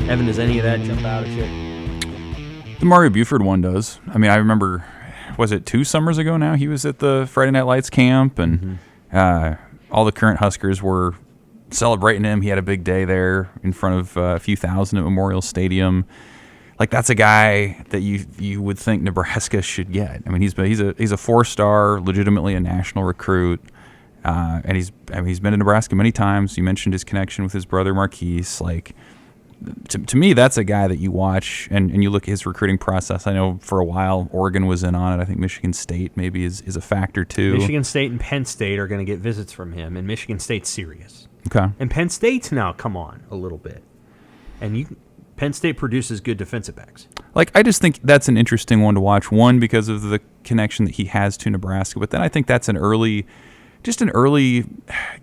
Evan, does any of that jump out at you? The Mario Buford one does. I mean, I remember, was it 2 summers ago now? He was at the Friday Night Lights camp, and all the current Huskers were celebrating him. He had a big day there in front of a few thousand at Memorial Stadium. Like, that's a guy that you would think Nebraska should get. I mean, he's a 4-star, legitimately a national recruit, and he's been to Nebraska many times. You mentioned his connection with his brother Marquise. Like, to me, that's a guy that you watch and you look at his recruiting process. I know for a while Oregon was in on it. I think Michigan State maybe is a factor too. Michigan State and Penn State are going to get visits from him, and Michigan State's serious. Okay. And Penn State's now come on a little bit, and Penn State produces good defensive backs. Like, I just think that's an interesting one to watch. One, because of the connection that he has to Nebraska, but then I think that's an early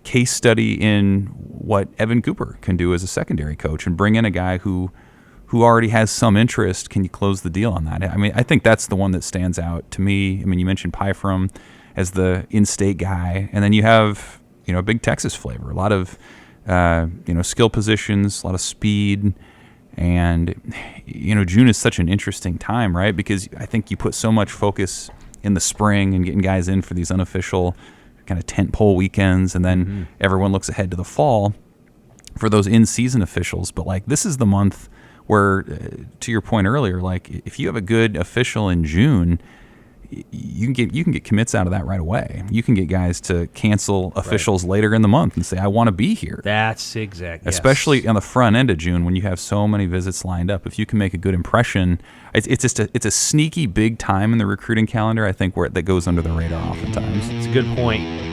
case study in what Evan Cooper can do as a secondary coach and bring in a guy who already has some interest. Can you close the deal on that? I mean, I think that's the one that stands out to me. I mean, you mentioned Pyfrom as the in-state guy, and then you have, a big Texas flavor, a lot of, skill positions, a lot of speed. And, June is such an interesting time, right? Because I think you put so much focus in the spring and getting guys in for these unofficial kind of tentpole weekends, and then everyone looks ahead to the fall for those in-season officials. But, like, this is the month where, to your point earlier, like, if you have a good official in June, you can get commits out of that right away. You can get guys to cancel officials later in the month and say, I want to be here. That's exactly. Especially on the front end of June when you have so many visits lined up. If you can make a good impression, it's a sneaky big time in the recruiting calendar, I think, that goes under the radar oftentimes. It's a good point.